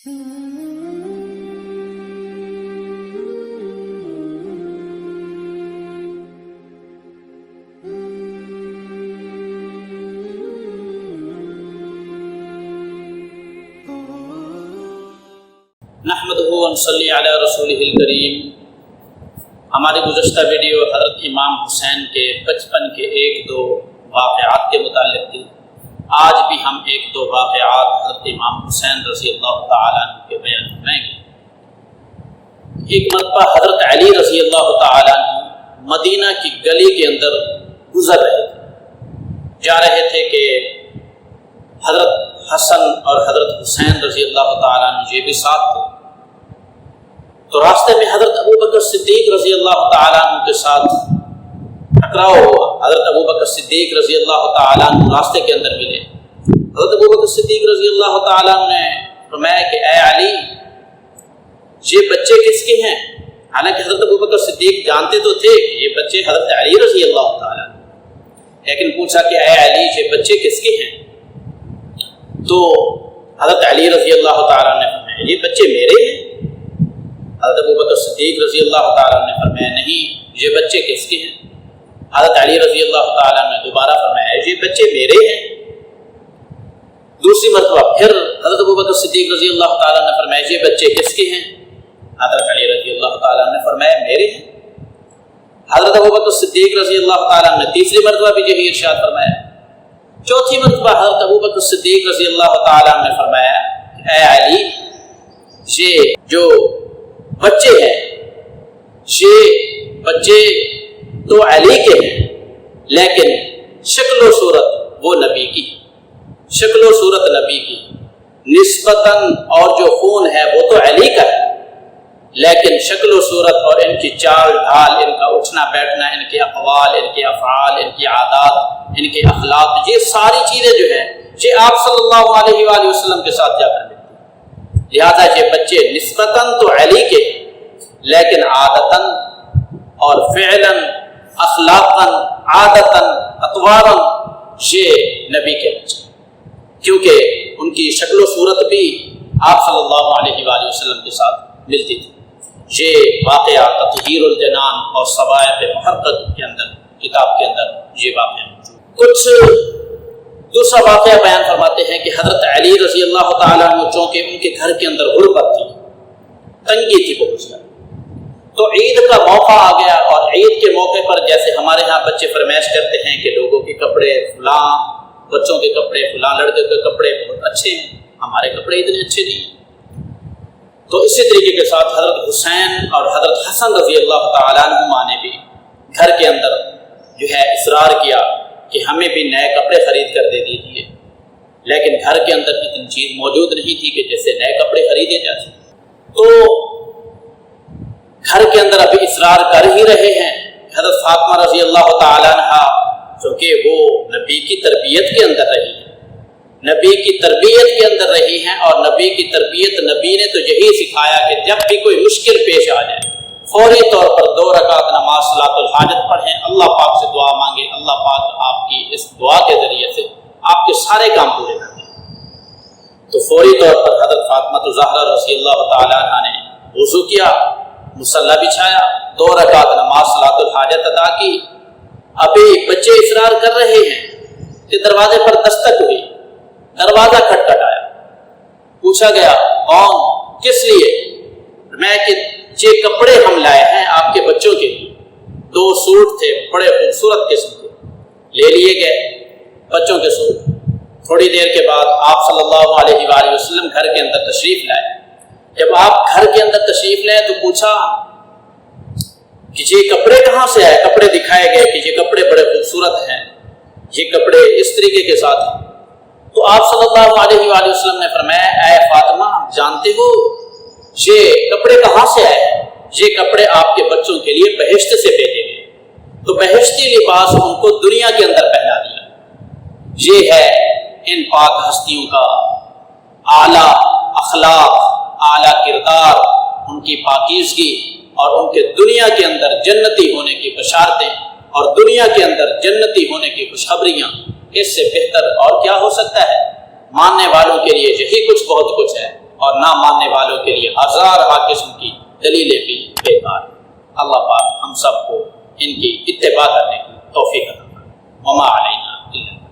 نحمدہ ونصلی علی رسولہ الکریم۔ ہماری گزشتہ ویڈیو حضرت امام حسین کے بچپن کے ایک دو واقعات کے متعلق تھی۔ آج بھی ہم ایک دو واقعات حضرت امام حسین رضی اللہ تعالیٰ عنہ کے بیان کریں گے۔ ایک مرتبہ حضرت علی رضی اللہ تعالیٰ عنہ مدینہ کی گلی کے اندر گزر رہے تھے، جا رہے تھے کہ حضرت حسن اور حضرت حسین رضی اللہ تعالیٰ عنہ یہ بھی ساتھ تھے۔ تو راستے میں حضرت ابوبکر صدیق رضی اللہ تعالیٰ عنہ کے ساتھ ٹکراؤ ہوا۔ حضرت ابوبکر صدیق رضی اللہ تعالیٰ عنہ راستے کے اندر ملے۔ حضرت ابوبکر صدیق رضی اللہ تعالیٰ عنہ نے فرمایا کہ اے علی، یہ بچے کس کے ہیں؟ حالانکہ حضرت ابوبکر صدیق جانتے تو تھے کہ یہ بچے حضرت علی رضی اللہ تعالیٰ عنہ، لیکن پوچھا کہ اے علی، یہ بچے کس کے ہیں؟ تو حضرت علی رضی اللہ تعالیٰ نے فرمایا یہ بچے میرے ہیں۔ حضرت ابوبکر صدیق رضی اللہ تعالیٰ نے فرمایا نہیں، یہ بچے کس کے ہیں؟ حضرت علی رضی اللہ تعالیٰ نے دوبارہ فرمایا یہ بچے میرے ہیں۔ دوسری مرتبہ پھر حضرت ابوبکر صدیق رضی اللہ تعالیٰ نے فرمایا یہ بچے کس کے ہیں؟ حضرت علی رضی اللہ تعالیٰ نے فرمایا میرے ہیں۔ حضرت ابوبکر صدیق رضی اللہ تعالیٰ نے تیسری مرتبہ بھی یہی ارشاد فرمایا۔ چوتھی مرتبہ حضرت ابوبکر صدیق رضی اللہ تعالیٰ نے فرمایا اے علی، یہ جو بچے ہیں یہ بچے تو علی کے ہیں، لیکن شکل و صورت وہ نبی کی، شکل و صورت نبی کی، نسبتاً اور جو خون ہے وہ تو علی کا ہے، لیکن شکل و صورت اور ان کی چال ڈھال، ان کا اٹھنا بیٹھنا، ان کے اقوال، ان کے افعال، ان کی عادات، ان کے اخلاق، یہ ساری چیزیں جو ہیں یہ آپ صلی اللہ علیہ وآلہ وسلم کے ساتھ جا کر ملتی ہیں۔ لہذا یہ بچے نسبتاً تو علی کے، لیکن عادتاً اور فعلاً، اخلاقاً، عادتاً، اطواراً یہ نبی کے بچے، کیونکہ ان کی شکل و صورت بھی آپ صلی اللہ علیہ وآلہ وسلم کے ساتھ ملتی تھی۔ یہ واقعہ تطہیر الجنان اور صوائب محرقۃ کے اندر، کتاب کے اندر یہ واقعہ موجود۔ کچھ دوسرا واقعہ بیان فرماتے ہیں کہ حضرت علی رضی اللہ تعالیٰ عنہ چونکہ ان کے گھر کے اندر غربت تھی، تنگی تھی بہت زیادہ، تو عید کا موقع آ گیا، اور عید کے موقع پر جیسے ہمارے ہاں بچے فرمائش کرتے ہیں کہ لوگوں کے کپڑے فلاں، بچوں کے کپڑے فلاں، لڑکے کے کپڑے بہت اچھے ہیں، ہمارے کپڑے اتنے اچھے نہیں ہیں۔ تو اسی طریقے کے ساتھ حضرت حسین اور حضرت حسن رضی اللہ تعالیٰ عنہما نے بھی گھر کے اندر جو ہے اصرار کیا کہ ہمیں بھی نئے کپڑے خرید کر دے دیجیے، لیکن گھر کے اندر اتنی چیز موجود نہیں تھی کہ جیسے نئے کپڑے خریدے جاتے، تو گھر کے اندر ابھی اصرار کر ہی رہے ہیں۔ حضرت فاطمہ رضی اللہ تعالیٰ عنہ چونکہ وہ نبی کی تربیت کے اندر رہی ہیں، نبی کی تربیت کے اندر رہی ہیں، اور نبی کی تربیت نبی نے تو یہی سکھایا کہ جب بھی کوئی مشکل پیش آ جائے فوری طور پر 2 رکعت نماز صلاۃ الحاجت پڑھیں، اللہ پاک سے دعا مانگیں، اللہ پاک آپ کی اس دعا کے ذریعے سے آپ کے سارے کام پورے کر دیں۔ تو فوری طور پر حضرت فاطمہ الزہرا رضی اللہ تعالیٰ عنہ نے وضو کیا، مصلی بچھایا، 2 رکعت نماز صلاۃ الحاجت ادا کی۔ ابھی بچے اصرار کر رہے ہیں کہ دروازے پر دستک ہوئی، دروازہ کھٹکھٹایا، پوچھا گیا کون، کس لیے؟ میں کہ یہ کپڑے ہم لائے ہیں آپ کے بچوں کے لیے، 2 سوٹ تھے بڑے خوبصورت قسم کے، لے لیے گئے بچوں کے سوٹ۔ تھوڑی دیر کے بعد آپ صلی اللہ علیہ وآلہ وسلم گھر کے اندر تشریف لائے۔ جب آپ گھر کے اندر تشریف لائے تو پوچھا کہ یہ کپڑے کہاں سے آئے؟ کپڑے دکھائے گئے کہ یہ کپڑے بڑے خوبصورت ہیں، یہ کپڑے اس طریقے کے ساتھ ہیں۔ تو آپ صلی اللہ علیہ وآلہ وسلم نے فرمایا اے فاطمہ، جانتے ہو یہ کپڑے کہاں سے آئے؟ یہ کپڑے آپ کے بچوں کے لیے بہشت سے بھیجے گئے، تو بہشتی لباس ان کو دنیا کے اندر پہنا دیا۔ یہ ہے ان پاک ہستیوں کا اعلیٰ اخلاق، اعلیٰ کردار، ان کی پاکیزگی اور ان کے دنیا کے اندر جنتی ہونے کی بشارتیں اور دنیا کے اندر جنتی ہونے کی خوشخبریاں۔ اس سے بہتر اور کیا ہو سکتا ہے؟ ماننے والوں کے لیے یہی کچھ بہت کچھ ہے، اور نہ ماننے والوں کے لیے ہزارہ قسم کی دلیلیں بھی بیکار ہیں۔ اللہ پاک ہم سب کو ان کی اتباع کرنے کی توفیق عطا فرمائے۔ وما علینا الا